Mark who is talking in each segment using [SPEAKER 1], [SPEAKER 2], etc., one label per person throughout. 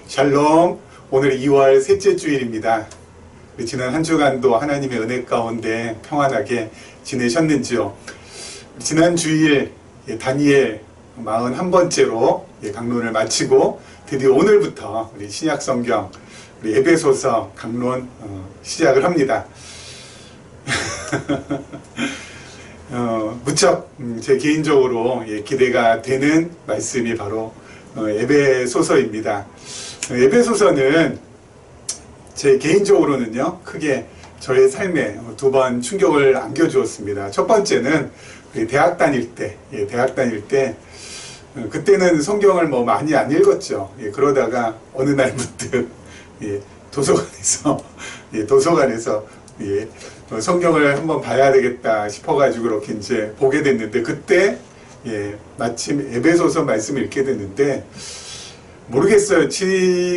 [SPEAKER 1] 샬롬. 오늘 2월 셋째 주일입니다. 지난 한 주간도 하나님의 은혜 가운데 평안하게 지내셨는지요? 지난 주일 다니엘 41번째로 강론을 마치고 드디어 오늘부터 우리 신약성경 우리 에베소서 강론 시작을 합니다. 무척 제 개인적으로 기대가 되는 말씀이 바로 에베소서입니다. 에베소서는 제 개인적으로는요, 크게 저의 삶에 두 번 충격을 안겨주었습니다. 첫 번째는 대학 다닐 때, 그때는 성경을 많이 안 읽었죠. 그러다가 어느 날 문득 도서관에서 성경을 한번 봐야 되겠다 싶어가지고 그렇게 이제 보게 됐는데, 그때 마침 에베소서 말씀을 읽게 됐는데, 모르겠어요.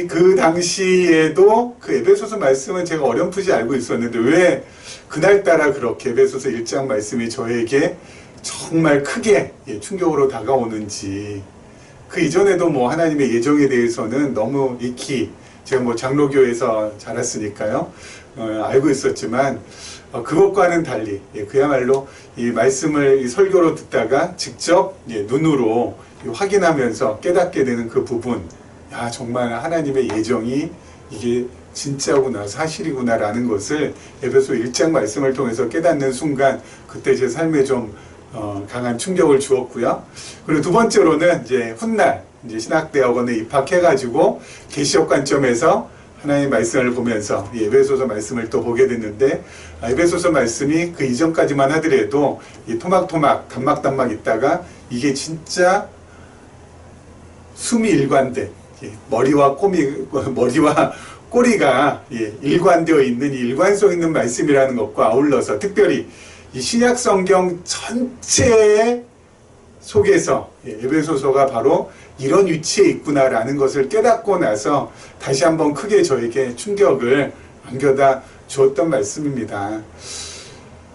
[SPEAKER 1] 그 당시에도 그 에베소서 말씀은 제가 어렴풋이 알고 있었는데 왜 그날따라 그렇게 에베소서 1장 말씀이 저에게 정말 크게 충격으로 다가오는지, 그 이전에도 하나님의 예정에 대해서는 너무 익히 제가 장로교에서 자랐으니까요, 알고 있었지만 그것과는 달리 그야말로 이 말씀을 설교로 듣다가 직접 눈으로 확인하면서 깨닫게 되는 그 부분, 정말 하나님의 예정이 이게 진짜구나, 사실이구나 라는 것을 에베소 1장 말씀을 통해서 깨닫는 순간, 그때 제 삶에 좀 강한 충격을 주었고요. 그리고 두 번째로는 이제 훗날 신학대학원에 입학해가지고 계시록 관점에서 하나님의 말씀을 보면서 이 에베소서 말씀을 또 보게 됐는데, 에베소서 말씀이 그 이전까지만 하더라도 이 토막토막 단막단막 있다가 이게 진짜 숨이 일관된, 머리와 꼬리가 일관되어 있는 이 일관성 있는 말씀이라는 것과 아울러서, 특별히 이 신약 성경 전체 속에서 에베소서가 바로 이런 위치에 있구나라는 것을 깨닫고 나서 다시 한번 크게 저에게 충격을 안겨다 주었던 말씀입니다.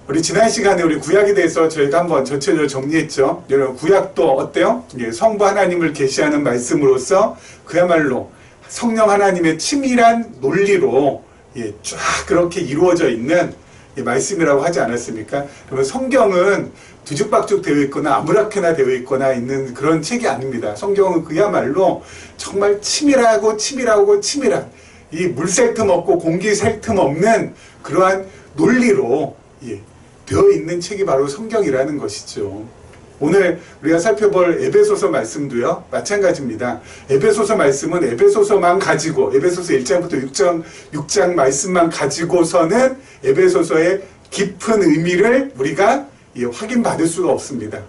[SPEAKER 1] 우리 지난 시간에 우리 구약에 대해서 저희가 한번 전체적으로 정리했죠. 여러분, 구약도 어때요? 성부 하나님을 계시하는 말씀으로서 그야말로 성령 하나님의 치밀한 논리로 쫙 그렇게 이루어져 있는 말씀이라고 하지 않았습니까? 그러면 성경은 뒤죽박죽 되어 있거나 아무렇게나 되어 있거나 있는 그런 책이 아닙니다. 성경은 그야말로 정말 치밀한 이 물 셀 틈 없고 공기 셀 틈 없는 그러한 논리로 되어 있는 책이 바로 성경이라는 것이죠. 오늘 우리가 살펴볼 에베소서 말씀도요, 마찬가지입니다. 에베소서 말씀은 에베소서만 가지고, 에베소서 1장부터 6장 말씀만 가지고서는 에베소서의 깊은 의미를 우리가 확인받을 수가 없습니다.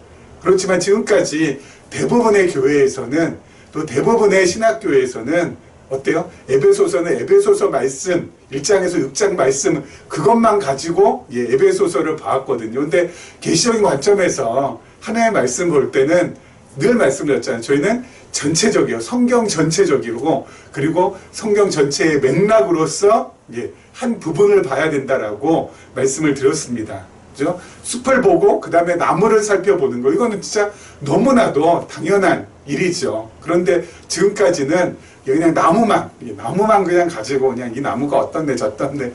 [SPEAKER 1] 그렇지만 지금까지 대부분의 교회에서는, 또 대부분의 신학교에서는 어때요? 에베소서는 에베소서 말씀 1장에서 6장 말씀 그것만 가지고 에베소서를 봐왔거든요. 근데 계시적인 관점에서 하나의 말씀 볼 때는 늘 말씀드렸잖아요. 저희는 전체적이요, 성경 전체적이고, 그리고 성경 전체의 맥락으로서 한 부분을 봐야 된다라고 말씀을 드렸습니다. 그죠? 숲을 보고 그 다음에 나무를 살펴보는 거, 이거는 진짜 너무나도 당연한 일이죠. 그런데 지금까지는 그냥 나무만 그냥 가지고 그냥 이 나무가 어떤데 저떤데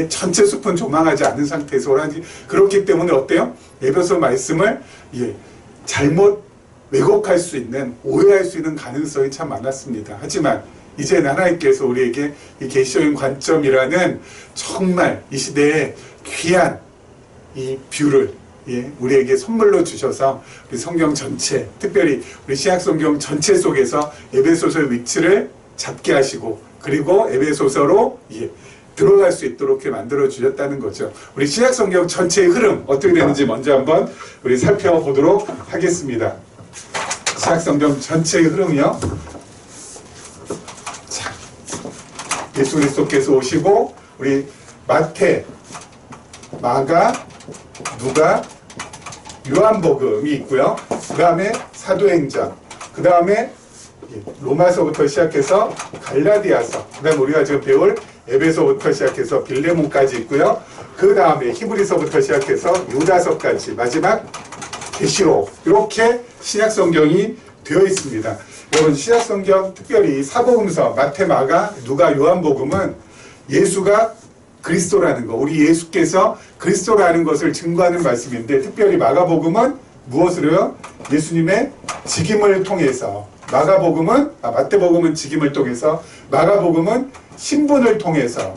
[SPEAKER 1] 전체 숲은 조망하지 않은 상태에서 오라지. 그렇기 때문에 어때요? 에베소 말씀을 잘못 왜곡할 수 있는, 오해할 수 있는 가능성이 참 많았습니다. 하지만 이제는 하나님께서 우리에게 이 계시적인 관점이라는 정말 이 시대에 귀한 이 뷰를 우리에게 선물로 주셔서 우리 성경 전체, 특별히 우리 신약 성경 전체 속에서 에베소서의 위치를 잡게 하시고, 그리고 에베소서로 들어갈 수 있도록 이렇게 만들어 주셨다는 거죠. 우리 신약 성경 전체의 흐름 어떻게 되는지 먼저 한번 우리 살펴보도록 하겠습니다. 신약 성경 전체의 흐름이요. 자, 예수 그리스도께서 오시고 우리 마태, 마가, 누가, 요한복음이 있고요. 그 다음에 사도행전, 그 다음에 로마서부터 시작해서 갈라디아서, 그 다음에 우리가 지금 배울 에베소부터 시작해서 빌레몬까지 있고요. 그 다음에 히브리서부터 시작해서 유다서까지, 마지막 계시록, 이렇게 신약 성경이 되어 있습니다. 여러분 신약성경 특별히 사복음서 마태, 마가, 누가, 요한복음은 예수가 그리스도라는 거, 우리 예수께서 그리스도라는 것을 증거하는 말씀인데, 특별히 마가복음은 무엇으로요? 예수님의 직임을 통해서. 마태복음은 직임을 통해서, 마가복음은 신분을 통해서,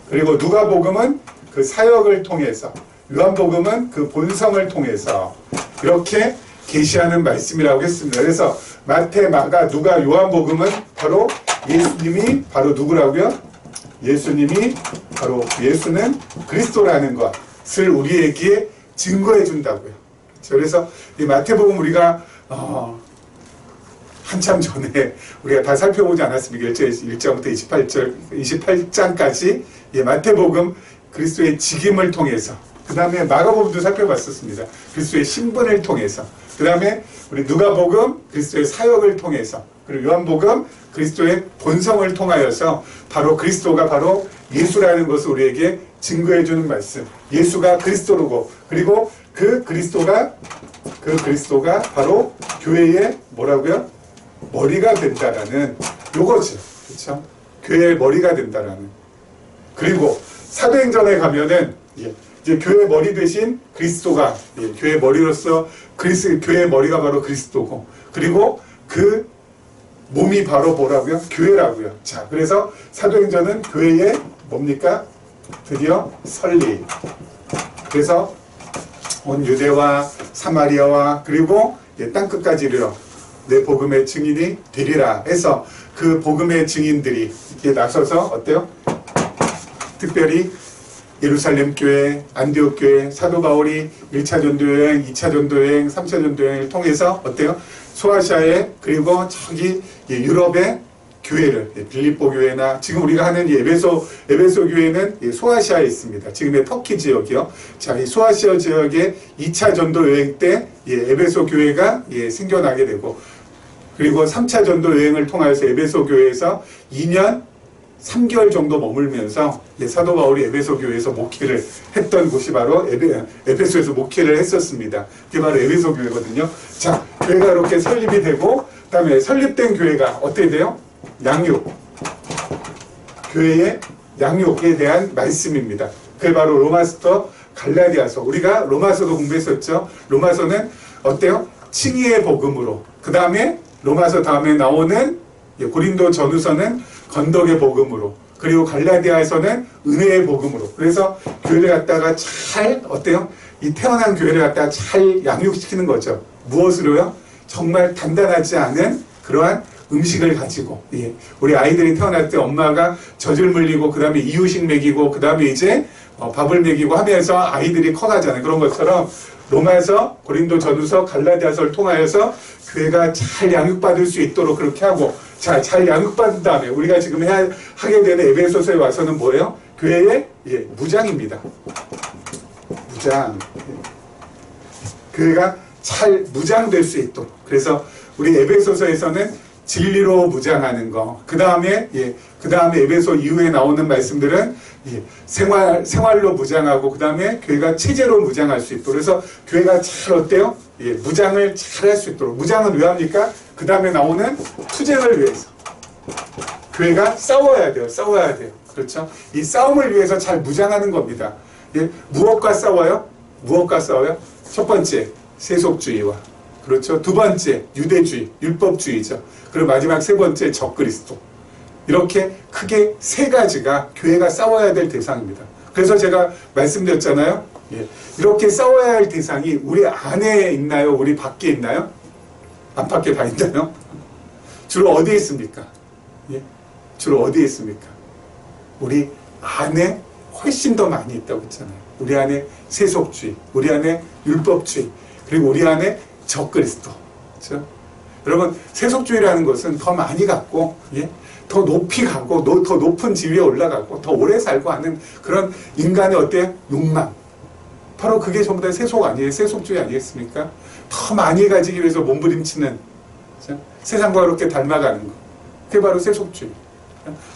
[SPEAKER 1] 그리고 누가복음은 그 사역을 통해서, 요한복음은 그 본성을 통해서 이렇게 계시하는 말씀이라고 했습니다. 그래서 마태, 마가, 누가, 요한복음은 바로 예수님이 바로 누구라고요? 예수님이 바로 예수는 그리스도라는 것을 우리에게 증거해 준다고요. 그래서 이 마태복음 우리가 한참 전에 우리가 다 살펴보지 않았습니까? 1장부터 28장까지 마태복음 그리스도의 직임을 통해서, 그 다음에 마가복음도 살펴봤었습니다. 그리스도의 신분을 통해서, 그 다음에 우리 누가복음 그리스도의 사역을 통해서, 그리고 요한복음 그리스도의 본성을 통하여서 바로 그리스도가 바로 예수라는 것을 우리에게 증거해 주는 말씀. 예수가 그리스도로고, 그리고 그 그리스도가 바로 교회의 뭐라고요? 머리가 된다라는 요거죠. 그렇죠? 교회의 머리가 된다라는. 그리고 사도행전에 가면은 이제 교회 머리 대신 그리스도가 교회 머리로서 교회의 머리가 바로 그리스도고, 그리고 그 몸이 바로 뭐라고요? 교회라고요. 자, 그래서 사도행전은 교회의 뭡니까? 드디어 설립. 그래서 온 유대와 사마리아와 그리고 땅끝까지 이르러 내 복음의 증인이 되리라 해서 그 복음의 증인들이 이렇게 나서서 어때요? 특별히 예루살렘 교회, 안디옥 교회, 사도 바울이 1차 전도여행, 2차 전도여행, 3차 전도여행을 통해서 어때요? 소아시아에, 그리고 저기 유럽의 교회를, 빌립보 교회나 지금 우리가 하는 에베소 교회는 소아시아에 있습니다. 지금의 터키 지역이요. 자, 이 소아시아 지역의 2차 전도 여행 때 에베소 교회가 생겨나게 되고, 그리고 3차 전도 여행을 통하여서 에베소 교회에서 2년 3개월 정도 머물면서 사도 바울이 에베소 교회에서 목회를 했던 곳이 바로 에베소에서 목회를 했었습니다. 그게 바로 에베소 교회거든요. 자, 교회가 이렇게 설립이 되고, 그 다음에 설립된 교회가 어떻게 돼요? 양육. 교회의 양육에 대한 말씀입니다. 그게 바로 로마서부터 갈라디아서. 우리가 로마서도 공부했었죠. 로마서는 어때요? 칭의의 복음으로. 그 다음에 로마서 다음에 나오는 고린도 전후서는 건덕의 복음으로, 그리고 갈라디아에서는 은혜의 복음으로. 그래서 교회를 갖다가 잘 어때요? 이 태어난 교회를 갖다가 잘 양육시키는 거죠. 무엇으로요? 정말 단단하지 않은 그러한 음식을 가지고, 우리 아이들이 태어날 때 엄마가 젖을 물리고 그 다음에 이유식 먹이고 그 다음에 이제 밥을 먹이고 하면서 아이들이 커가잖아요. 그런 것처럼 로마서, 고린도 전후서, 갈라디아서를 통하여서 교회가 잘 양육받을 수 있도록 그렇게 하고, 자, 잘 양육받은 다음에 우리가 지금 하게 되는 에베소서에 와서는 뭐예요? 교회의 무장입니다. 무장. 교회가 잘 무장될 수 있도록. 그래서 우리 에베소서에서는 진리로 무장하는 거. 그 다음에 에베소 이후에 나오는 말씀들은 생활로 무장하고, 그 다음에 교회가 체제로 무장할 수 있도록. 그래서 교회가 잘 어때요? 무장을 잘 할 수 있도록. 무장은 왜 합니까? 그 다음에 나오는 투쟁을 위해서. 교회가 싸워야 돼요. 그렇죠? 이 싸움을 위해서 잘 무장하는 겁니다. 무엇과 싸워요? 첫 번째, 세속주의와. 그렇죠? 두 번째, 유대주의, 율법주의죠. 그리고 마지막 세 번째, 적그리스도. 이렇게 크게 세 가지가 교회가 싸워야 될 대상입니다. 그래서 제가 말씀드렸잖아요. 이렇게 싸워야 할 대상이 우리 안에 있나요? 우리 밖에 있나요? 안팎에 다 있나요? 주로 어디에 있습니까? 주로 어디에 있습니까? 우리 안에 훨씬 더 많이 있다고 했잖아요. 우리 안에 세속주의, 우리 안에 율법주의, 그리고 우리 안에 적그리스도. 그렇죠? 여러분, 세속주의라는 것은 더 많이 갖고, 더 높이 가고, 더 높은 지위에 올라가고, 더 오래 살고 하는 그런 인간의 어때요? 욕망. 바로 그게 전부 다 세속 아니에요? 세속주의 아니겠습니까? 더 많이 가지기 위해서 몸부림치는, 그렇죠? 세상과 그렇게 닮아가는 거. 그게 바로 세속주의.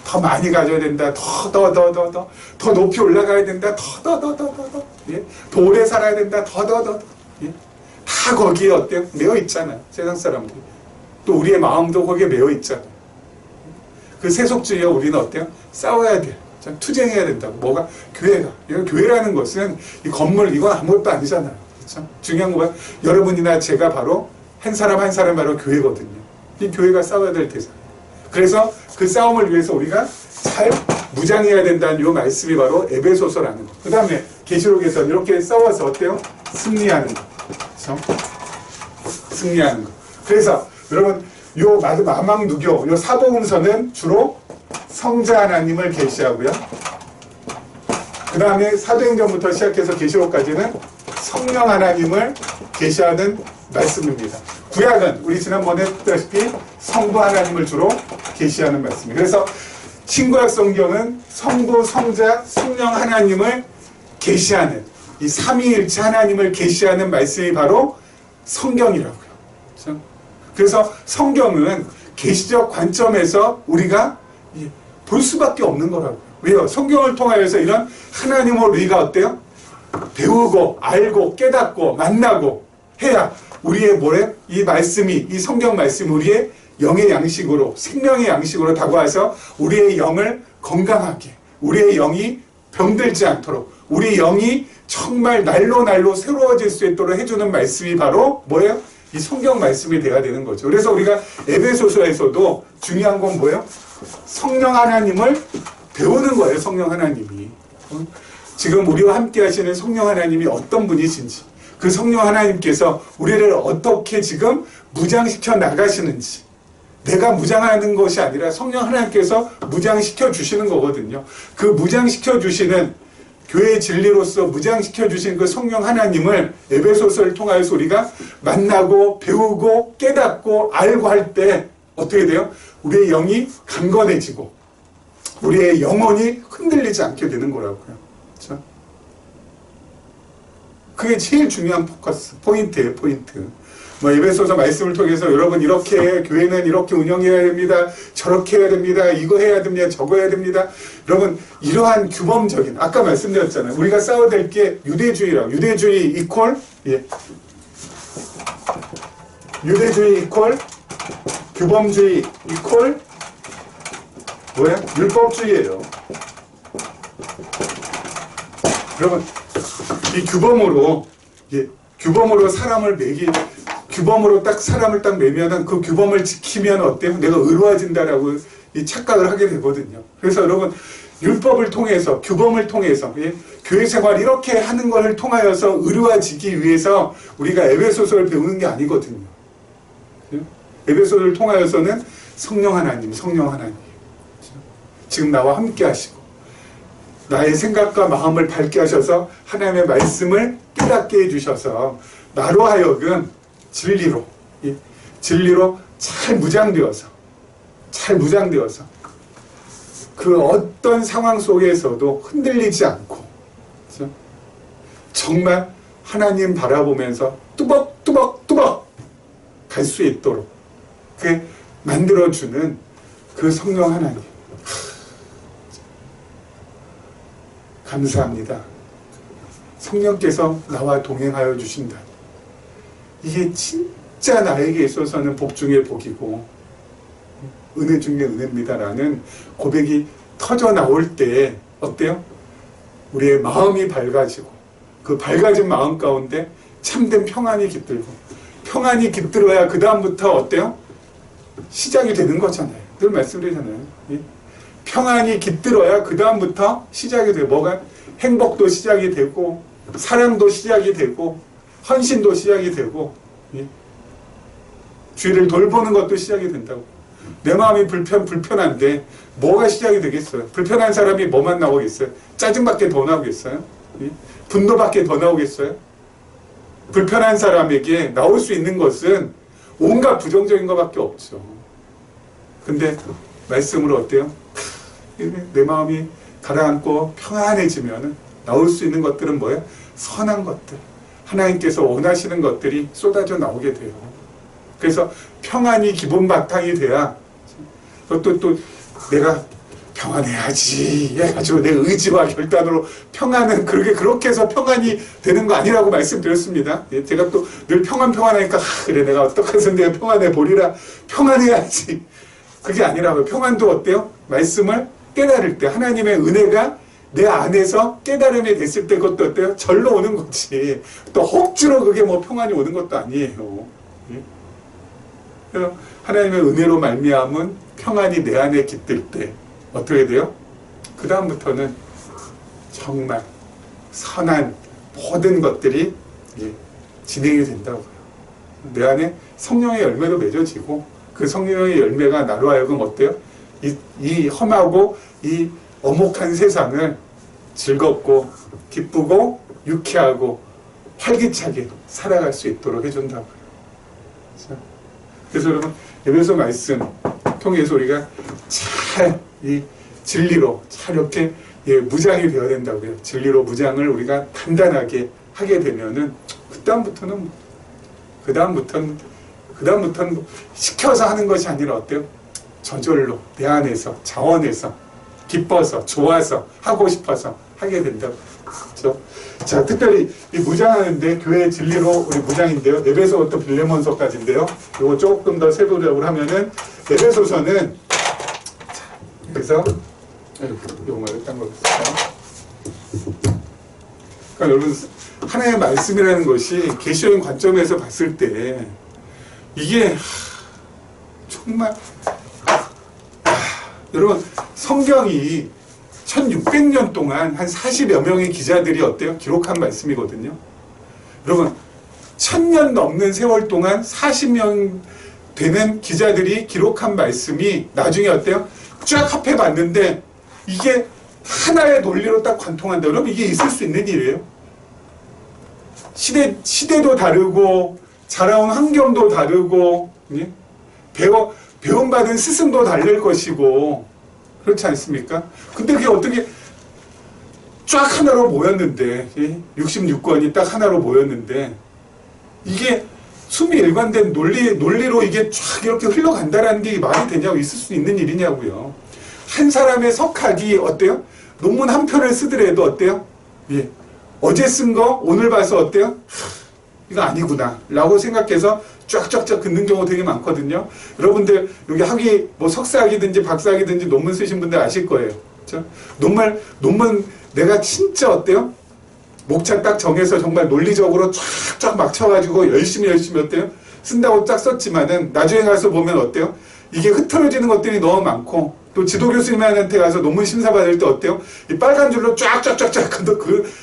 [SPEAKER 1] 더 많이 가져야 된다. 더 높이 올라가야 된다. 더 오래 살아야 된다. 다 거기에 어때요? 매여 있잖아요. 세상 사람들이. 또 우리의 마음도 거기에 매여 있잖아요. 그 세속주의와 우리는 어때요? 싸워야 돼. 투쟁해야 된다고. 뭐가? 교회가. 이건 교회라는 것은 이 건물 이건 아무것도 아니잖아요. 그렇죠? 중요한 건 여러분이나 제가 바로 한 사람 한 사람 바로 교회거든요. 이 교회가 싸워야 될 대상. 그래서 그 싸움을 위해서 우리가 잘 무장해야 된다는 이 말씀이 바로 에베소서라는 거. 그 다음에 계시록에서 이렇게 싸워서 어때요? 승리하는 거. 그렇죠? 승리하는 거. 그래서 여러분 요 마망누교 요 사복음서는 주로 성자 하나님을 계시하고요. 그 다음에 사도행전부터 시작해서 계시록까지는 성령 하나님을 계시하는 말씀입니다. 구약은 우리 지난번에 했다시피 성부 하나님을 주로 계시하는 말씀입니다. 그래서 신구약 성경은 성부, 성자, 성령 하나님을 계시하는 이 삼위일체 하나님을 계시하는 말씀이 바로 성경이라고요. 그렇죠? 그래서 성경은 계시적 관점에서 우리가 볼 수밖에 없는 거라고요. 왜요? 성경을 통하여서 이런 하나님의 우리가 어때요? 배우고 알고 깨닫고 만나고 해야 우리의 뭐래? 이 말씀이 이 성경 말씀이 우리의 영의 양식으로 생명의 양식으로 다가와서 우리의 영을 건강하게 우리의 영이 병들지 않도록 우리의 영이 정말 날로 새로워질 수 있도록 해주는 말씀이 바로 뭐예요? 이 성경 말씀이 돼야 되는 거죠. 그래서 우리가 에베소서에서도 중요한 건 뭐예요? 성령 하나님을 배우는 거예요. 성령 하나님이. 지금 우리와 함께 하시는 성령 하나님이 어떤 분이신지 그 성령 하나님께서 우리를 어떻게 지금 무장시켜 나가시는지 내가 무장하는 것이 아니라 성령 하나님께서 무장시켜 주시는 거거든요. 그 무장시켜 주시는 교회의 진리로서 무장시켜 주신 그 성령 하나님을 에베소서를 통하여서 우리가 만나고 배우고 깨닫고 알고 할 때 어떻게 돼요? 우리의 영이 강건해지고 우리의 영혼이 흔들리지 않게 되는 거라고요. 그렇죠? 그게 제일 중요한 포인트예요. 포인트. 뭐 에베소서 말씀을 통해서 여러분 이렇게 교회는 이렇게 운영해야 됩니다. 저렇게 해야 됩니다. 이거 해야 됩니다. 저거 해야 됩니다. 여러분 이러한 규범적인 아까 말씀드렸잖아요. 우리가 싸워야 될 게 유대주의라고. 유대주의 이퀄 유대주의 이퀄 규범주의 이퀄 뭐야? 율법주의예요. 여러분 이 규범으로 사람을 규범으로 딱 사람을 딱 매면은 그 규범을 지키면 어때요? 내가 의로워진다라고 이 착각을 하게 되거든요. 그래서 여러분 율법을 통해서 규범을 통해서 교회 생활 이렇게 하는 것을 통하여서 의로워지기 위해서 우리가 에베소서를 배우는 게 아니거든요. 에베소서를 통하여서는 성령 하나님 지금 나와 함께 하시고 나의 생각과 마음을 밝게 하셔서 하나님의 말씀을 깨닫게 해주셔서 나로 하여금 진리로 잘 무장되어서 그 어떤 상황 속에서도 흔들리지 않고 그렇죠? 정말 하나님 바라보면서 뚜벅뚜벅 갈 수 있도록 그 만들어주는 그 성령 하나님 감사합니다. 성령께서 나와 동행하여 주신다. 이게 진짜 나에게 있어서는 복 중에 복이고 은혜 중에 은혜입니다라는 고백이 터져 나올 때 어때요? 우리의 마음이 밝아지고 그 밝아진 마음 가운데 참된 평안이 깃들고 평안이 깃들어야 그 다음부터 어때요? 시작이 되는 거잖아요. 늘 말씀드리잖아요. 평안이 깃들어야 그 다음부터 시작이 돼요. 뭐가? 행복도 시작이 되고 사랑도 시작이 되고 헌신도 시작이 되고 주위를 돌보는 것도 시작이 된다고. 내 마음이 불편한데 뭐가 시작이 되겠어요? 불편한 사람이 뭐만 나오겠어요? 짜증밖에 더 나오겠어요? 분노밖에 더 나오겠어요? 불편한 사람에게 나올 수 있는 것은 온갖 부정적인 것밖에 없죠. 근데 말씀으로 어때요? 내 마음이 가라앉고 평안해지면 나올 수 있는 것들은 뭐예요? 선한 것들. 하나님께서 원하시는 것들이 쏟아져 나오게 돼요. 그래서 평안이 기본 바탕이 돼야 또 내가 평안해야지 해가지고 내 의지와 결단으로 평안은 그렇게 해서 평안이 되는 거 아니라고 말씀드렸습니다. 예, 제가 또 늘 평안하니까 그래 내가 어떻게 해서 내가 평안해 보리라. 평안해야지. 그게 아니라고요. 평안도 어때요? 말씀을 깨달을 때 하나님의 은혜가 내 안에서 깨달음이 됐을 때 그것도 어때요? 절로 오는 거지. 또 억지로 그게 뭐 평안이 오는 것도 아니에요. 예? 그래서 하나님의 은혜로 말미암은 평안이 내 안에 깃들 때 어떻게 돼요? 그 다음부터는 정말 선한 모든 것들이 진행이 된다고요. 내 안에 성령의 열매도 맺어지고 그 성령의 열매가 나로 하여금 어때요? 이 험하고 이 엄혹한 세상을 즐겁고 기쁘고 유쾌하고 활기차게 살아갈 수 있도록 해준다고요. 그래서 여러분 에베소 말씀 통해서 우리가 잘 이 진리로 잘 이렇게 무장이 되어야 된다고요. 진리로 무장을 우리가 단단하게 하게 되면은 그다음부터는 시켜서 하는 것이 아니라 어때요? 저절로 내 안에서 자원해서 기뻐서 좋아서 하고 싶어서 하게 된다고. 그렇죠? 자, 특별히 이 무장하는데 교회의 진리로 우리 무장인데요. 에베소부터 빌레몬서까지인데요. 이거 조금 더 세부적으로 하면은 에베소서는 그래서 이거를 딴 거 볼까요? 그러니까 여러분 하나님의 말씀이라는 것이 계시적인 관점에서 봤을 때 이게 정말 여러분 성경이 1600년 동안 한 40여 명의 기자들이 어때요? 기록한 말씀이거든요. 여러분 1000년 넘는 세월 동안 40명 되는 기자들이 기록한 말씀이 나중에 어때요? 쫙 합해봤는데 이게 하나의 논리로 딱 관통한다. 여러분 이게 있을 수 있는 일이에요. 시대도 다르고 자라온 환경도 다르고 배움받은 스승도 다를 것이고 그렇지 않습니까? 근데 그게 어떻게 쫙 하나로 모였는데 66권이 딱 하나로 모였는데 이게 숨이 일관된 논리로 이게 쫙 이렇게 흘러간다라는 게 말이 되냐고 있을 수 있는 일이냐고요. 한 사람의 석학이 어때요? 논문 한 편을 쓰더라도 어때요? 어제 쓴 거 오늘 봐서 어때요? 이거 아니구나 라고 생각해서 쫙쫙쫙 긋는 경우 되게 많거든요. 여러분들 여기 학위 뭐 석사학위든지 박사학위든지 논문 쓰신 분들 아실 거예요. 그렇죠? 논문 내가 진짜 어때요? 목차 딱 정해서 정말 논리적으로 쫙쫙 막 쳐가지고 열심히 어때요? 쓴다고 딱 썼지만은 나중에 가서 보면 어때요? 이게 흐트러지는 것들이 너무 많고 또 지도 교수님한테 가서 논문 심사 받을 때 어때요? 이 빨간 줄로 쫙쫙쫙쫙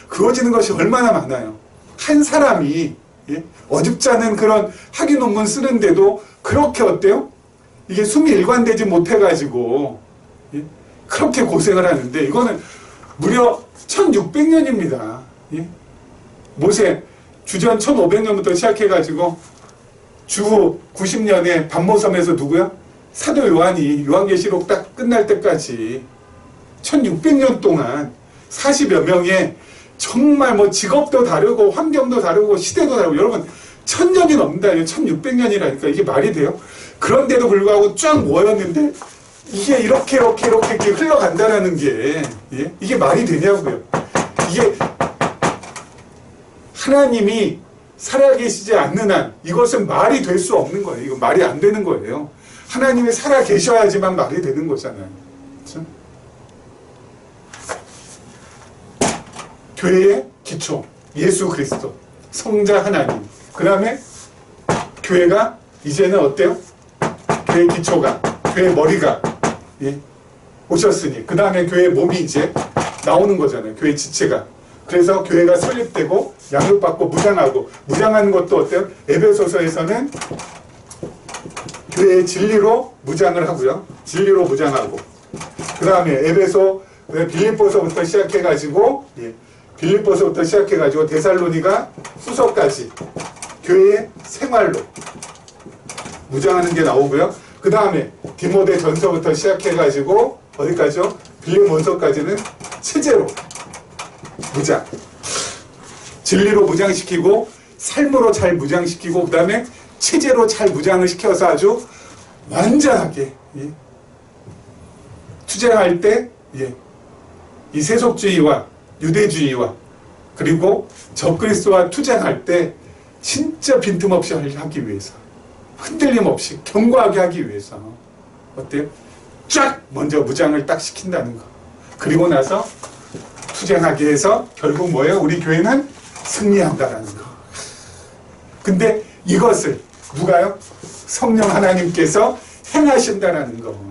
[SPEAKER 1] 그어지는 것이 얼마나 많아요. 한 사람이 어줍지 않은 그런 학위 논문 쓰는데도 그렇게 어때요? 이게 숨이 일관되지 못해가지고 그렇게 고생을 하는데 이거는 무려 1600년입니다. 모세 주전 1500년부터 시작해가지고 주후 90년에 반모섬에서 누구야? 사도 요한이 요한계시록 딱 끝날 때까지 1600년 동안 40여 명의 정말 뭐 직업도 다르고 환경도 다르고 시대도 다르고 여러분 1000년이 넘는다. 1600년이라니까 이게 말이 돼요? 그런데도 불구하고 쫙 모였는데 이게 이렇게 흘러간다는 게 이게 말이 되냐고요. 이게 하나님이 살아계시지 않는 한 이것은 말이 될 수 없는 거예요. 이거 말이 안 되는 거예요. 하나님이 살아계셔야지만 말이 되는 거잖아요. 그렇죠? 교회의 기초 예수 그리스도 성자 하나님 그 다음에 교회가 이제는 어때요? 교회의 기초가 교회의 머리가 오셨으니 그 다음에 교회의 몸이 이제 나오는 거잖아요. 교회 지체가. 그래서 교회가 설립되고 양육받고 무장하는 것도 어때요? 에베소서에서는 교회의 진리로 무장을 하고요. 진리로 무장하고 그 다음에 에베소 빌립보서부터 시작해가지고 데살로니가 후서까지 교회의 생활로 무장하는 게 나오고요. 그 다음에 디모데 전서부터 시작해가지고 어디까지요? 빌레몬서까지는 체제로 무장, 진리로 무장시키고 삶으로 잘 무장시키고 그 다음에 체제로 잘 무장을 시켜서 아주 완전하게 투쟁할 때, 이 세속주의와 유대주의와 그리고 적그리스도와 투쟁할 때 진짜 빈틈없이 하기 위해서, 흔들림 없이 견고하게 하기 위해서 어때요? 쫙 먼저 무장을 딱 시킨다는 거. 그리고 나서 투쟁하게 해서 결국 뭐예요? 우리 교회는 승리한다라는 거. 근데 이것을 누가요? 성령 하나님께서 행하신다라는 거.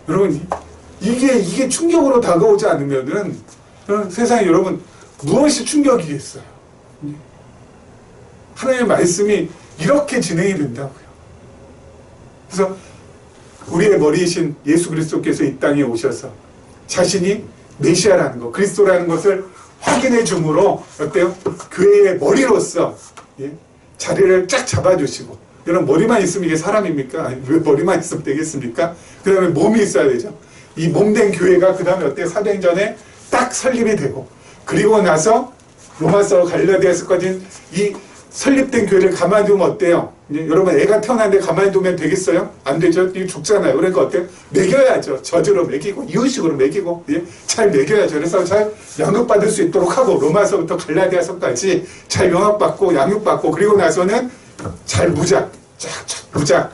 [SPEAKER 1] 여러분, 이게 충격으로 다가오지 않으면은 세상에 여러분 무엇이 충격이겠어요? 하나님의 말씀이 이렇게 진행이 된다고요. 그래서 우리의 머리이신 예수 그리스도께서 이 땅에 오셔서 자신이 메시아라는 것, 그리스도라는 것을 확인해 줌으로 어때요? 교회의 머리로서 자리를 쫙 잡아주시고, 여러분 머리만 있으면 이게 사람입니까? 아니, 왜 머리만 있으면 되겠습니까? 그 다음에 몸이 있어야 되죠. 이 몸된 교회가 그 다음에 어때요? 사도행전에 딱 설립이 되고, 그리고 나서 로마서 갈라디아서까지 이 설립된 교회를 가만히 두면 어때요? 여러분 애가 태어났는데 가만히 두면 되겠어요? 안 되죠? 이거 죽잖아요. 그러니까 어때요? 먹여야죠. 저주로 먹이고 이유식으로 먹이고 잘 먹여야죠. 그래서 잘 양육받을 수 있도록 하고, 로마서부터 갈라디아서까지 잘 영합받고 양육받고, 그리고 나서는 잘 무장, 쫙쫙 무장,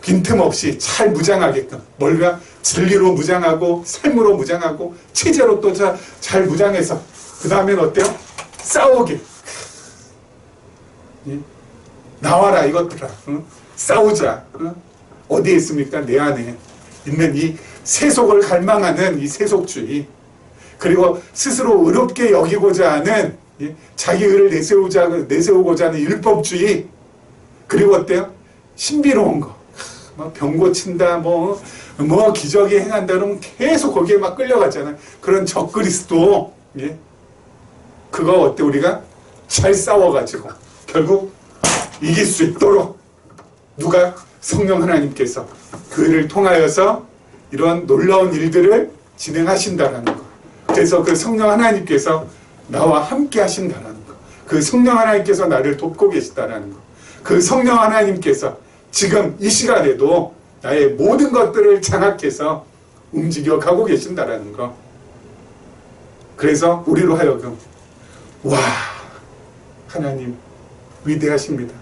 [SPEAKER 1] 빈틈없이 잘 무장하게끔, 뭘까? 진리로 무장하고 삶으로 무장하고 체제로 또 잘 무장해서 그 다음엔 어때요? 싸우게. 나와라 이것들아, 싸우자. 어디에 있습니까? 내 안에 있는 이 세속을 갈망하는 이 세속주의, 그리고 스스로 의롭게 여기고자 하는 자기 의를 내세우고자 하는 율법주의, 그리고 어때요? 신비로운 거, 병 고친다, 뭐 기적이 행한다, 그러면 계속 거기에 막 끌려갔잖아요. 그런 적그리스도, 그거 어때? 우리가 잘 싸워가지고 결국 이길 수 있도록 누가? 성령 하나님께서 교회를 통하여서 이런 놀라운 일들을 진행하신다라는 거. 그래서 그 성령 하나님께서 나와 함께 하신다라는 거. 그 성령 하나님께서 나를 돕고 계시다라는 거. 그 성령 하나님께서 지금 이 시간에도 나의 모든 것들을 장악해서 움직여 가고 계신다라는 거. 그래서 우리로 하여금, 와, 하나님 위대하십니다.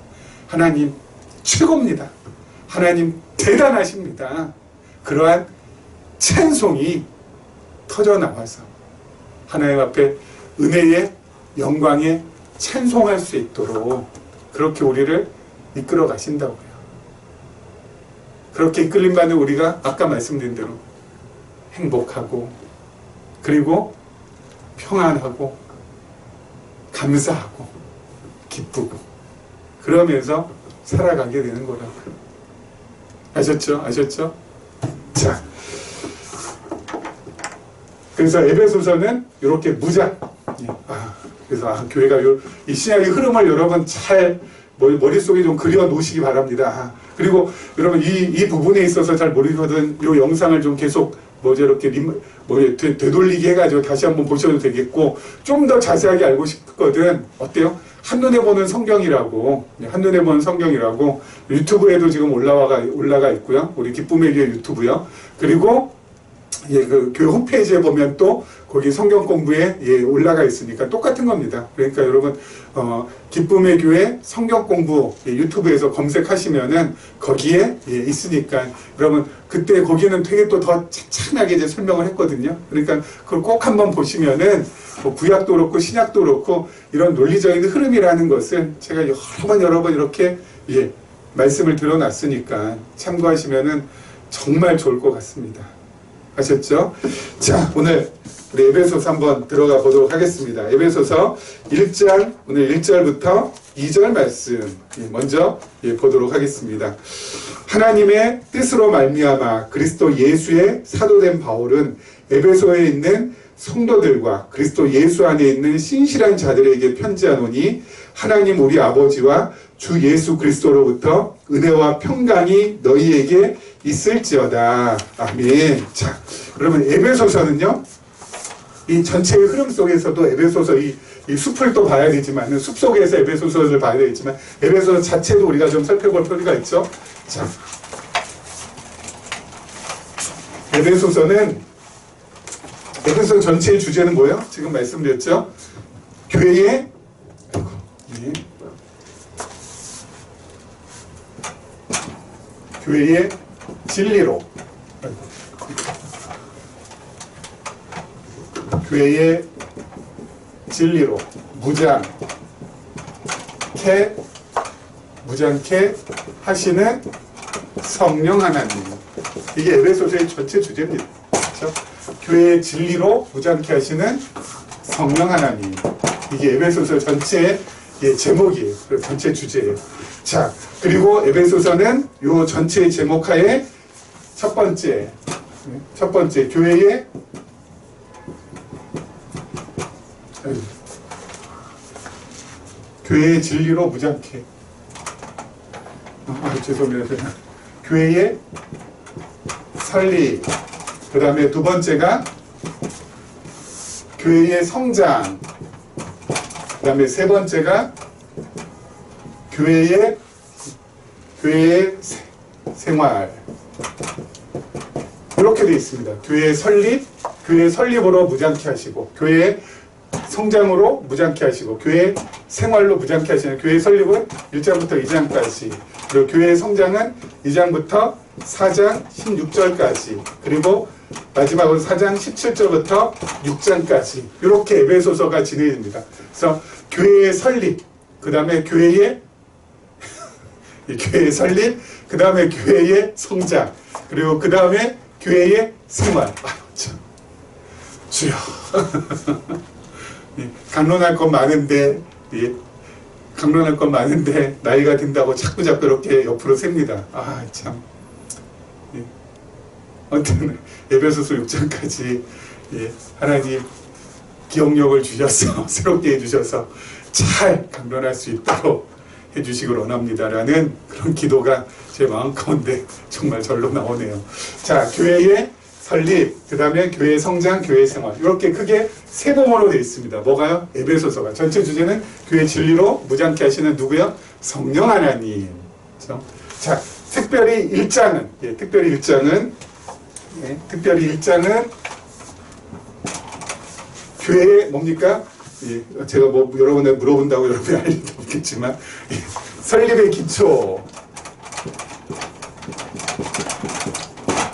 [SPEAKER 1] 하나님 최고입니다. 하나님 대단하십니다. 그러한 찬송이 터져나와서 하나님 앞에 은혜의 영광에 찬송할 수 있도록 그렇게 우리를 이끌어 가신다고요. 그렇게 이끌림받는 우리가 아까 말씀드린 대로 행복하고, 그리고 평안하고, 감사하고, 기쁘고, 그러면서 살아가게 되는 거라고요. 아셨죠? 아셨죠? 자, 그래서 에베소서는 이렇게 무장. 그래서 교회가 이 신약의 흐름을 여러분 잘 머릿속에 좀 그려 놓으시기 바랍니다. 그리고 여러분 이 부분에 있어서 잘 모르거든 이 영상을 좀 계속 이렇게 되돌리게 해가지고 다시 한번 보셔도 되겠고, 좀 더 자세하게 알고 싶거든. 어때요? 한눈에 보는 성경이라고, 한눈에 보는 성경이라고 유튜브에도 지금 올라가 있고요. 우리 기쁨의 교회 유튜브요. 그리고 그 교회 홈페이지에 보면 또 거기 성경 공부에 올라가 있으니까 똑같은 겁니다. 그러니까 여러분 기쁨의 교회 성경 공부 유튜브에서 검색하시면은 거기에 있으니까 여러분 그때 거기는 되게 또 더 찬찬하게 이제 설명을 했거든요. 그러니까 그걸 꼭 한번 보시면은 구약도 그렇고 신약도 그렇고 이런 논리적인 흐름이라는 것은 제가 여러 번 이렇게 말씀을 드러놨으니까 참고하시면은 정말 좋을 것 같습니다. 아셨죠? 자, 오늘 우리 에베소서 한번 들어가 보도록 하겠습니다. 에베소서 1장, 오늘 1절부터 2절 말씀 먼저 보도록 하겠습니다. 하나님의 뜻으로 말미암아 그리스도 예수의 사도된 바울은 에베소에 있는 성도들과 그리스도 예수 안에 있는 신실한 자들에게 편지하노니, 하나님 우리 아버지와 주 예수 그리스도로부터 은혜와 평강이 너희에게 있을지어다. 아멘. 자, 그러면 에베소서는요, 이 전체의 흐름 속에서도 에베소서 이 숲을 또 봐야 되지만, 숲 속에서 에베소서를 봐야 되겠지만, 에베소서 자체도 우리가 좀 살펴볼 필요가 있죠. 자, 에베소서는 에베소 전체의 주제는 뭐예요? 지금 말씀드렸죠? 교회의 교회의 진리로 교회의 진리로 무장케 하시는 성령 하나님. 이게 에베소서의 전체 주제입니다. 그렇죠? 교회의 진리로 무장케 하시는 성령 하나님. 이게 에베소서 전체의 제목이에요. 전체 주제예요. 자, 그리고 에베소서는 요 전체의 제목하에 첫 번째 교회의 진리로 무장케. 죄송합니다. 교회의 설립. 그 다음에 두 번째가 교회의 성장. 그 다음에 세 번째가 교회의 생활. 이렇게 되어 있습니다. 교회의 설립으로 무장케 하시고, 교회의 성장으로 무장케 하시고, 교회의 생활로 무장케 하시는, 교회의 설립은 1장부터 2장까지, 그리고 교회의 성장은 2장부터 4장 16절까지, 그리고 마지막으로 4장 17절부터 6장까지 이렇게 에베소서가 진행됩니다. 그래서 교회의 설립, 그 다음에 교회의 설립, 그 다음에 교회의 성장, 그리고 그 다음에 교회의 생활. 주여. 강론할 건 많은데, 강론할 건 많은데 나이가 든다고 자꾸 이렇게 옆으로 셉니다. 참. 아무튼 에베소서 6장까지 하나님 기억력을 주셔서 새롭게 해주셔서 잘 강론할 수 있도록 해주시길 원합니다라는 그런 기도가 제 마음 가운데 정말 절로 나오네요. 자, 교회의 설립, 그 다음에 교회의 성장, 교회의 생활, 이렇게 크게 세 부문으로 되어 있습니다. 뭐가요? 에베소서가 전체 주제는 교회 진리로 무장케 하시는 누구요? 성령 하나님. 그렇죠? 자, 특별히 1장은 교회의 뭡니까? 제가 여러분에 물어본다고 여러분이 알 일도 없겠지만, 설립의 기초.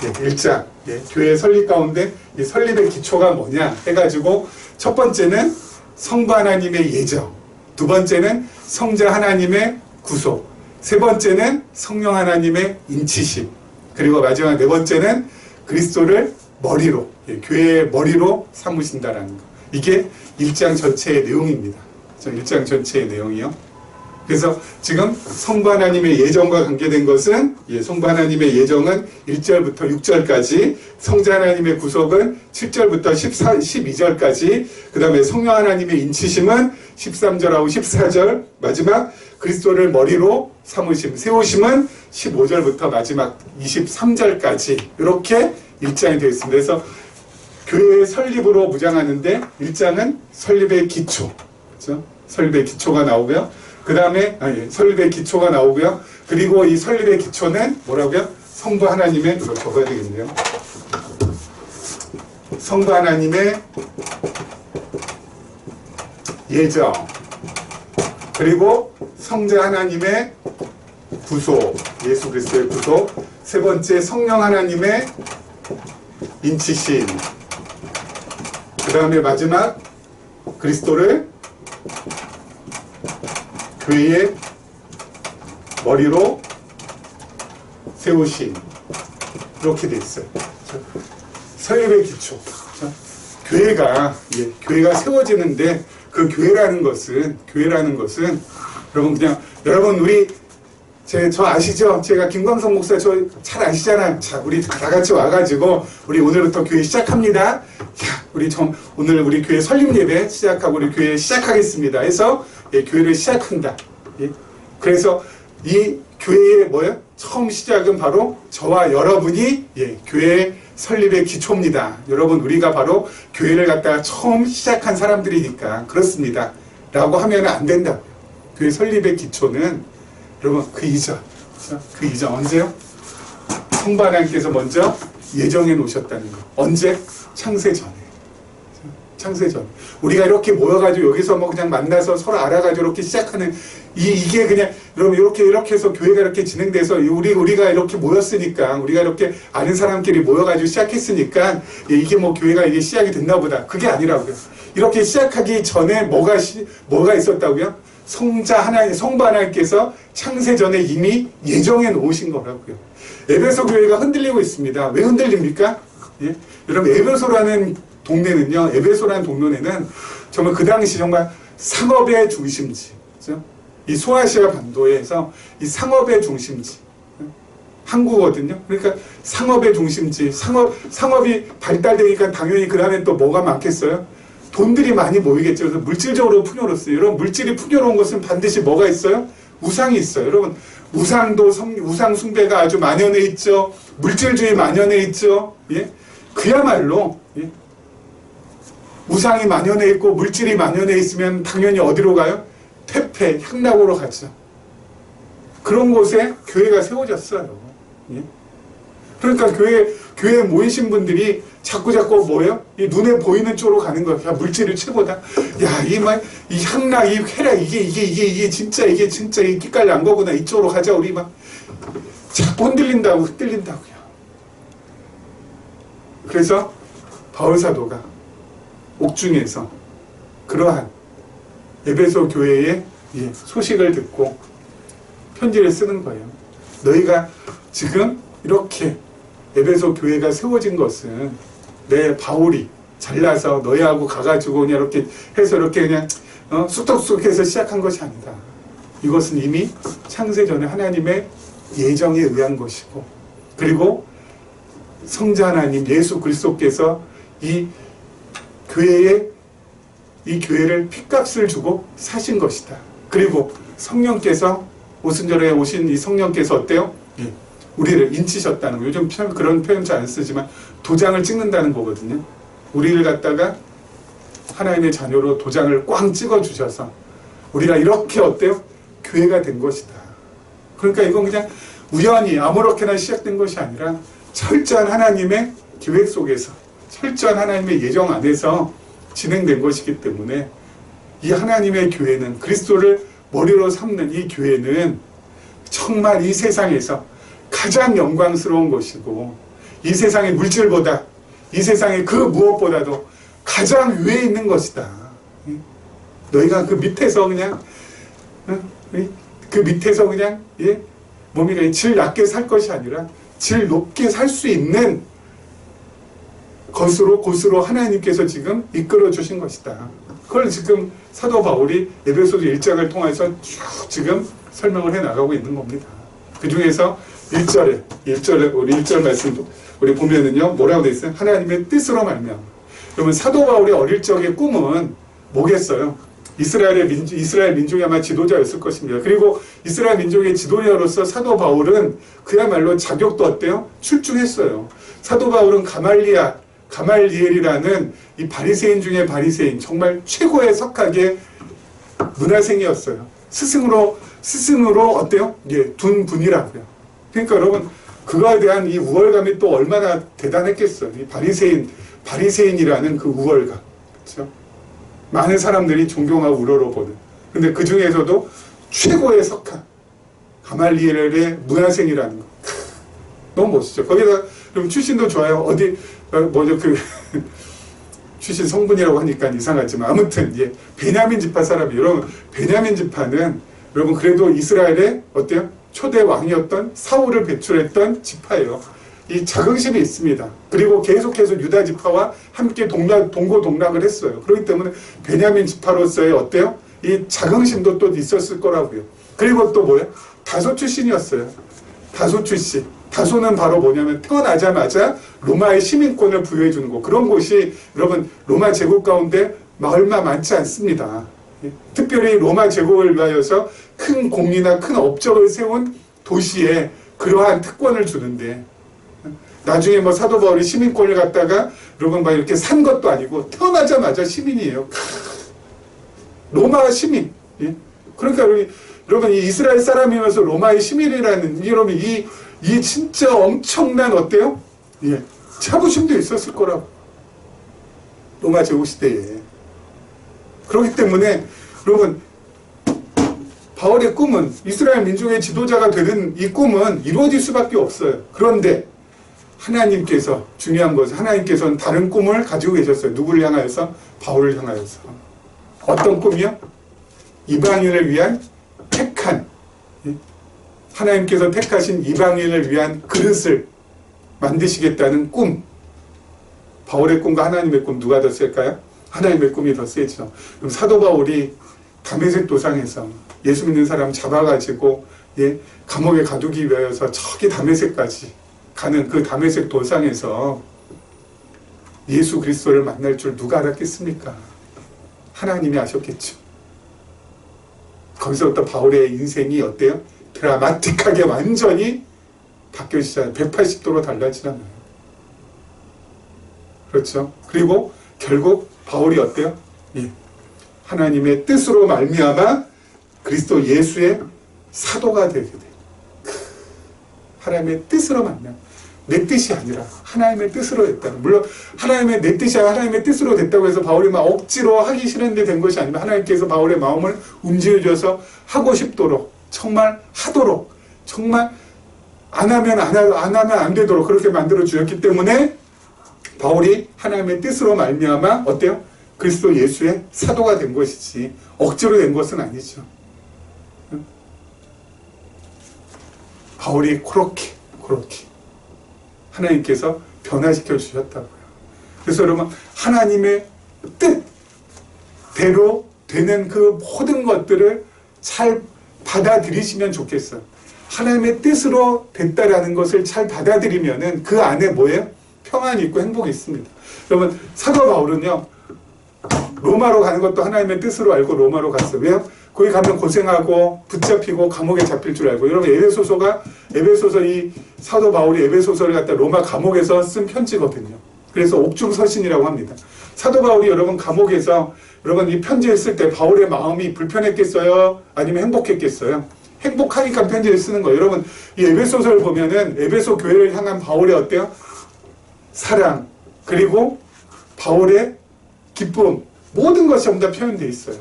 [SPEAKER 1] 1장. 교회 설립 가운데 이 설립의 기초가 뭐냐 해가지고, 첫 번째는 성부 하나님의 예정, 두 번째는 성자 하나님의 구속, 세 번째는 성령 하나님의 인치심, 그리고 마지막 네 번째는 그리스도를 머리로, 교회의 머리로 삼으신다라는 거. 이게 1장 전체의 내용입니다. 1장 전체의 내용이요. 그래서 지금 성부 하나님의 예정과 관계된 것은, 성부 하나님의 예정은 1절부터 6절까지, 성자 하나님의 구속은 7절부터 12절까지, 그 다음에 성령 하나님의 인치심은 13절하고 14절, 마지막 그리스도를 머리로 삼으심, 세우심은 15절부터 마지막 23절까지 이렇게 1장이 되어 있습니다. 그래서 교회의 설립으로 무장하는데 1장은 설립의 기초, 그렇죠? 설립의 기초가 나오고요. 그 다음에 설립의 기초가 나오고요. 그리고 이 설립의 기초는 뭐라고요? 성부 하나님의, 이거 적어야 되겠네요. 성부 하나님의 예정, 그리고 성자 하나님의 구속, 예수 그리스도의 구속, 세 번째 성령 하나님의 인치심, 그 다음에 마지막 그리스도를 교회의 머리로 세우신, 이렇게 돼 있어요. 설립의 기초. 교회가 세워지는데 그 교회라는 것은 여러분 우리 저 아시죠? 제가 김광석 목사 저 잘 아시잖아요. 자, 우리 다 같이 와가지고 우리 오늘부터 교회 시작합니다. 자, 오늘 우리 교회 설립 예배 시작하고 우리 교회 시작하겠습니다. 해서 교회를 시작한다. 그래서 이 교회의 처음 시작은 바로 저와 여러분이 교회 설립의 기초입니다. 여러분 우리가 바로 교회를 갖다가 처음 시작한 사람들이니까 그렇습니다. 라고 하면 안 된다고요. 교회 설립의 기초는 여러분 그 이전 언제요? 성부 하나님께서 먼저 예정해 놓으셨다는 거. 언제? 창세 전에. 창세 전. 우리가 이렇게 모여가지고 여기서 뭐 그냥 만나서 서로 알아가지고 이렇게 시작하는 이게 그냥 여러분 이렇게 해서 교회가 이렇게 진행돼서 우리가 이렇게 모였으니까 우리가 이렇게 아는 사람끼리 모여가지고 시작했으니까 이게 뭐 교회가 이게 시작이 됐나 보다. 그게 아니라고요. 이렇게 시작하기 전에 뭐가 있었다고요? 성부 하나님께서 창세 전에 이미 예정해 놓으신 거라고요. 에베소 교회가 흔들리고 있습니다. 왜 흔들립니까? 예? 여러분 에베소라는 동네는요, 에베소라는 동네는 정말 그 당시 정말 상업의 중심지, 그죠? 이 소아시아 반도에서 이 상업의 중심지, 항구거든요. 그러니까 상업의 중심지, 상업이 발달되니까 당연히 그 다음에 또 뭐가 많겠어요? 돈들이 많이 모이겠죠. 그래서 물질적으로 풍요로웠어요. 여러분, 물질이 풍요로운 것은 반드시 뭐가 있어요? 우상이 있어요. 여러분, 우상 숭배가 아주 만연해 있죠. 물질주의 만연해 있죠. 예? 그야말로, 예? 우상이 만연해 있고 물질이 만연해 있으면 당연히 어디로 가요? 퇴폐, 향락으로 가죠. 그런 곳에 교회가 세워졌어요. 예? 그러니까 교회에 모이신 분들이 자꾸 뭐예요? 이 눈에 보이는 쪽으로 가는 거야. 야, 물질이 최고다. 야, 이 향락, 이 쾌락, 이게 진짜 이 끼깔 난 거구나. 이쪽으로 가자. 우리 막 자꾸 흔들린다고요. 그래서 바울 사도가 옥중에서 그러한 에베소 교회의 소식을 듣고 편지를 쓰는 거예요. 너희가 지금 이렇게 에베소 교회가 세워진 것은 내 바울이 잘나서 너희하고 가가지고 그냥 이렇게 해서 이렇게 그냥 쑥덕쑥해서 시작한 것이 아니다. 이것은 이미 창세 전에 하나님의 예정에 의한 것이고, 그리고 성자 하나님 예수 그리스도께서 이 교회를 핏값을 주고 사신 것이다. 그리고 성령께서 오순절에 오신 이 성령께서 어때요? 우리를 인치셨다는 거. 요즘 그런 표현 잘 안 쓰지만 도장을 찍는다는 거거든요. 우리를 갖다가 하나님의 자녀로 도장을 꽝 찍어 주셔서 우리가 이렇게 어때요? 교회가 된 것이다. 그러니까 이건 그냥 우연히 아무렇게나 시작된 것이 아니라 철저한 하나님의 계획 속에서, 철저한 하나님의 예정 안에서 진행된 것이기 때문에 이 하나님의 교회는, 그리스도를 머리로 삼는 이 교회는 정말 이 세상에서 가장 영광스러운 것이고, 이 세상의 물질보다, 이 세상의 그 무엇보다도 가장 위에 있는 것이다. 너희가 그 밑에서 그냥 몸이 질 낮게 살 것이 아니라 질 높게 살 수 있는 곳으로 하나님께서 지금 이끌어 주신 것이다. 그걸 지금 사도 바울이 에베소서 1장을 통해서 쭉 지금 설명을 해 나가고 있는 겁니다. 그 중에서 1절에 우리 1절 말씀 우리 보면은요, 뭐라고 돼 있어요? 하나님의 뜻으로 말미암아. 그러면 사도 바울의 어릴 적의 꿈은 뭐겠어요? 이스라엘 민족의 아마 지도자였을 것입니다. 그리고 이스라엘 민족의 지도자로서 사도 바울은 그야말로 자격도 어때요? 출중했어요. 사도 바울은 가말리엘이라는 이 바리새인 중에 바리새인, 정말 최고의 석학의 문화생이었어요. 스승으로 어때요? 둔 분이라고요. 그러니까 여러분, 그거에 대한 이 우월감이 또 얼마나 대단했겠어요. 이 바리새인이라는 그 우월감. 그렇죠? 많은 사람들이 존경하고 우러러보는. 근데 그 중에서도 최고의 석학, 가말리엘의 문화생이라는 거. 너무 멋있죠. 거기다 그럼 출신도 좋아요. 출신 성분이라고 하니까 이상하지만 아무튼 베냐민 지파 사람이, 여러분 베냐민 지파는 여러분 그래도 이스라엘의 어때요? 초대 왕이었던 사울을 배출했던 지파예요. 이 자긍심이 있습니다. 그리고 계속해서 유다 지파와 함께 동고동락을 했어요. 그렇기 때문에 베냐민 지파로서의 어때요? 이 자긍심도 또 있었을 거라고요. 그리고 또 뭐예요? 다소 출신이었어요. 다소 출신. 다소는 바로 뭐냐면 태어나자마자 로마의 시민권을 부여해 주는 거. 그런 곳이 여러분 로마 제국 가운데 얼마 많지 않습니다. 특별히 로마 제국을 위하여서 큰 공리나 큰 업적을 세운 도시에 그러한 특권을 주는데, 나중에 뭐 사도 바울이 시민권을 갖다가 여러분 막 이렇게 산 것도 아니고 태어나자마자 시민이에요. 로마 시민. 그러니까 여러분 이 이스라엘 사람이면서 로마의 시민이라는, 여러분 이 이 진짜 엄청난 어때요? 예, 자부심도 있었을 거라고. 로마 제국 시대에. 그렇기 때문에 여러분 바울의 꿈은 이스라엘 민족의 지도자가 되는 이 꿈은 이루어질 수밖에 없어요. 그런데 하나님께서 중요한 것은 하나님께서는 다른 꿈을 가지고 계셨어요. 누구를 향하여서? 바울을 향하여서. 어떤 꿈이요? 이방인을 위한 택한 하나님께서 택하신 이방인을 위한 그릇을 만드시겠다는 꿈. 바울의 꿈과 하나님의 꿈 누가 더 셀까요? 하나님의 꿈이 더 세죠. 그럼 사도 바울이 다메섹 도상에서 예수 믿는 사람 잡아가지고 감옥에 가두기 위하여서 저기 다메섹까지 가는 그 다메섹 도상에서 예수 그리스도를 만날 줄 누가 알았겠습니까? 하나님이 아셨겠죠. 거기서부터 바울의 인생이 어때요? 드라마틱하게 완전히 바뀌어지잖아요. 180도로 달라지잖아요. 그렇죠. 그리고 결국 바울이 어때요? 하나님의 뜻으로 말미암아 그리스도 예수의 사도가 되게 돼요. 하나님의 뜻으로 만나. 내 뜻이 아니라 하나님의 뜻으로 됐다. 물론 하나님의 내 뜻이 아니라 하나님의 뜻으로 됐다고 해서 바울이 막 억지로 하기 싫은데 된 것이 아니라 하나님께서 바울의 마음을 움직여줘서 하고 싶도록 정말 하도록 정말 안 하면 안 되도록 그렇게 만들어 주셨기 때문에 바울이 하나님의 뜻으로 말미암아 어때요? 그리스도 예수의 사도가 된 것이지 억지로 된 것은 아니죠. 바울이 그렇게 하나님께서 변화시켜 주셨다고요. 그래서 여러분 하나님의 뜻대로 되는 그 모든 것들을 잘 받아들이시면 좋겠어요. 하나님의 뜻으로 됐다라는 것을 잘 받아들이면은 그 안에 뭐예요? 평안이 있고 행복이 있습니다. 여러분 사도 바울은요 로마로 가는 것도 하나님의 뜻으로 알고 로마로 갔어요. 왜요? 거기 가면 고생하고 붙잡히고 감옥에 잡힐 줄 알고. 여러분 에베소서 이 사도 바울이 에베소서를 갖다 로마 감옥에서 쓴 편지거든요. 그래서 옥중서신이라고 합니다. 사도 바울이 여러분 감옥에서 여러분 이 편지를 쓸 때 바울의 마음이 불편했겠어요? 아니면 행복했겠어요? 행복하니까 편지를 쓰는 거예요. 여러분 이 에베소서를 보면은 에베소 교회를 향한 바울의 어때요? 사랑 그리고 바울의 기쁨 모든 것이 전부 다 표현되어 있어요.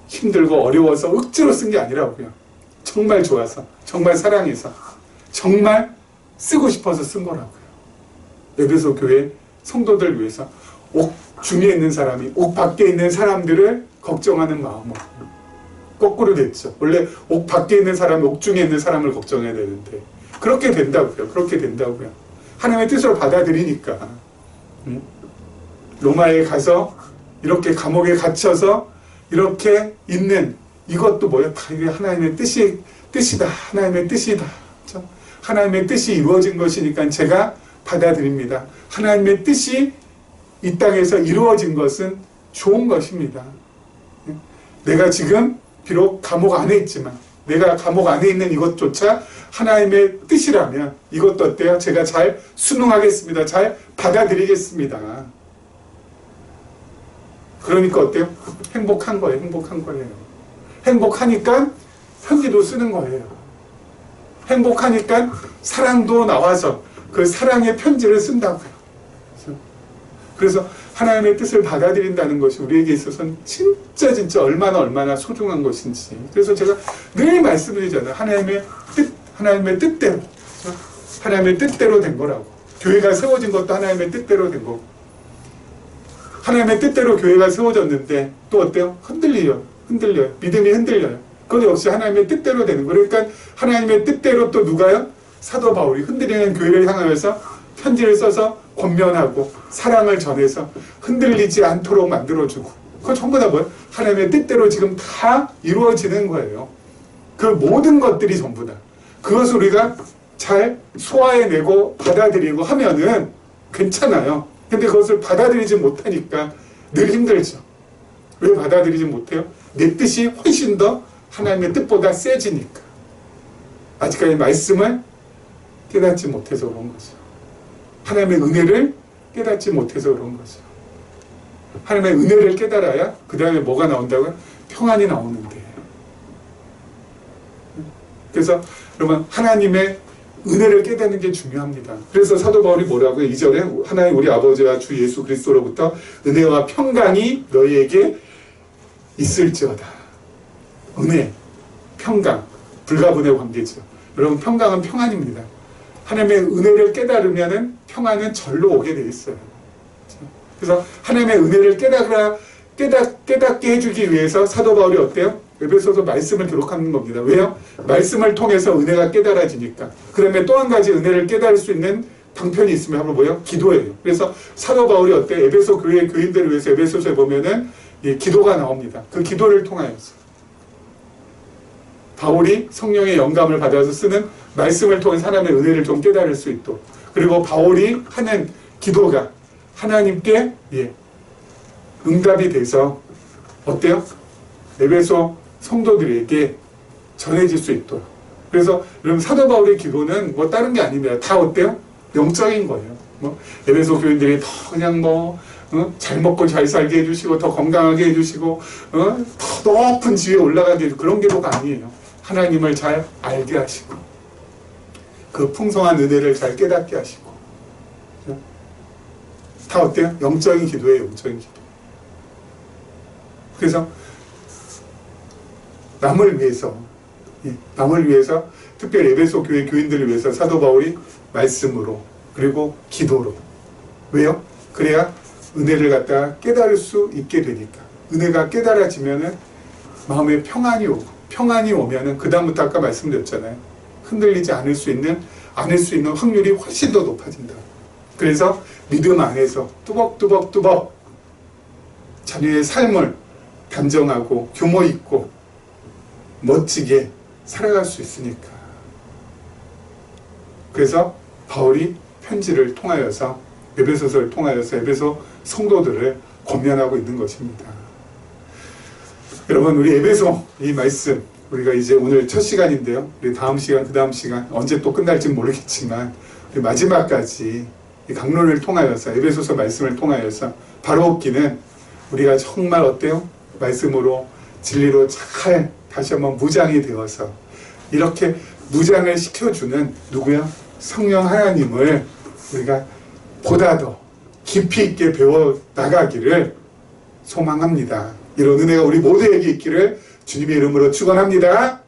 [SPEAKER 1] 힘들고 어려워서 억지로 쓴 게 아니라고요. 정말 좋아서 정말 사랑해서 정말 쓰고 싶어서 쓴 거라고요. 에베소 교회 성도들 위해서 옥 중에 있는 사람이 옥 밖에 있는 사람들을 걱정하는 마음으로 거꾸로 됐죠. 원래 옥 밖에 있는 사람이 옥 중에 있는 사람을 걱정해야 되는데 그렇게 된다고요. 그렇게 된다고요. 하나님의 뜻으로 받아들이니까 로마에 가서 이렇게 감옥에 갇혀서 이렇게 있는 이것도 뭐예요? 다 이게 하나님의 뜻이다. 하나님의 뜻이다. 그렇죠? 하나님의 뜻이 이루어진 것이니까 제가 받아들입니다. 하나님의 뜻이 이 땅에서 이루어진 것은 좋은 것입니다. 내가 지금 비록 감옥 안에 있지만 내가 감옥 안에 있는 이것조차 하나님의 뜻이라면 이것도 어때요? 제가 잘 순응하겠습니다. 잘 받아들이겠습니다. 그러니까 어때요? 행복한 거예요. 행복하니까 편지도 쓰는 거예요. 행복하니까 사랑도 나와서 그 사랑의 편지를 쓴다고요. 그래서 하나님의 뜻을 받아들인다는 것이 우리에게 있어서는 진짜 얼마나 소중한 것인지. 그래서 제가 늘 말씀드리잖아요. 하나님의 뜻대로. 하나님의 뜻대로 된 거라고. 교회가 세워진 것도 하나님의 뜻대로 된 거고. 하나님의 뜻대로 교회가 세워졌는데 또 어때요? 흔들려요. 믿음이 흔들려요. 그건 역시 하나님의 뜻대로 되는 거예요. 그러니까 하나님의 뜻대로 또 누가요? 사도 바울이 흔들리는 교회를 향하여서 편지를 써서 권면하고 사랑을 전해서 흔들리지 않도록 만들어주고 그거 전부 다 뭐예요? 하나님의 뜻대로 지금 다 이루어지는 거예요. 그 모든 것들이 전부 다. 그것을 우리가 잘 소화해내고 받아들이고 하면은 괜찮아요. 근데 그것을 받아들이지 못하니까 늘 힘들죠. 왜 받아들이지 못해요? 내 뜻이 훨씬 더 하나님의 뜻보다 세지니까. 아직까지 말씀을 깨닫지 못해서 그런 거죠. 하나님의 은혜를 깨닫지 못해서 그런 거죠. 하나님의 은혜를 깨달아야 그 다음에 뭐가 나온다고요? 평안이 나오는데. 그래서 여러분 하나님의 은혜를 깨닫는 게 중요합니다. 그래서 사도 바울이 뭐라고요? 2절에 하나님 우리 아버지와 주 예수 그리스도로부터 은혜와 평강이 너희에게 있을지어다. 은혜, 평강, 불가분의 관계죠. 여러분 평강은 평안입니다. 하나님의 은혜를 깨달으면은 평안은 절로 오게 돼 있어요. 그래서 하나님의 은혜를 깨닫게 해주기 위해서 사도 바울이 어때요? 에베소서 말씀을 기록하는 겁니다. 왜요? 말씀을 통해서 은혜가 깨달아지니까. 그다음에 또 한 가지 은혜를 깨달을 수 있는 방편이 있으면 한번 뭐예요? 기도예요. 그래서 사도 바울이 어때? 에베소 교회 교인들을 위해서 에베소서에 보면은 기도가 나옵니다. 그 기도를 통하여서 바울이 성령의 영감을 받아서 쓰는 말씀을 통해 하나님의 은혜를 좀 깨달을 수 있도록, 그리고 바울이 하는 기도가 하나님께 응답이 돼서 어때요? 에베소 성도들에게 전해질 수 있도록. 그래서 여러분 사도 바울의 기도는 뭐 다른 게 아닙니다. 다 어때요? 영적인 거예요. 뭐 에베소 교인들이 더 그냥 잘 먹고 잘 살게 해주시고 더 건강하게 해주시고 더 높은 지위에 올라가게 해주고 그런 기도가 아니에요. 하나님을 잘 알게 하시고 그 풍성한 은혜를 잘 깨닫게 하시고 다 어때요? 영적인 기도예요. 영적인 기도. 그래서 남을 위해서 특별히 에베소 교회 교인들을 위해서 사도 바울이 말씀으로 그리고 기도로. 왜요? 그래야 은혜를 갖다가 깨달을 수 있게 되니까. 은혜가 깨달아지면은 마음에 평안이 오고, 평안이 오면은 그 다음부터 아까 말씀드렸잖아요. 흔들리지 않을 수 있는 확률이 훨씬 더 높아진다. 그래서 믿음 안에서 뚜벅뚜벅 자녀의 삶을 단정하고 규모 있고 멋지게 살아갈 수 있으니까. 그래서 바울이 편지를 통하여서 에베소서를 통하여서 에베소 성도들을 권면하고 있는 것입니다. 여러분 우리 에베소 이 말씀 우리가 이제 오늘 첫 시간인데요. 우리 다음 시간 그 다음 시간 언제 또 끝날지 모르겠지만 우리 마지막까지 이 강론을 통하여서 에베소서 말씀을 통하여서 바로옵기는 우리가 정말 어때요? 말씀으로 진리로 잘 다시 한번 무장이 되어서 이렇게 무장을 시켜주는 누구야? 성령 하나님을 우리가 보다 더 깊이 있게 배워 나가기를 소망합니다. 이런 은혜가 우리 모두에게 있기를 주님의 이름으로 축원합니다.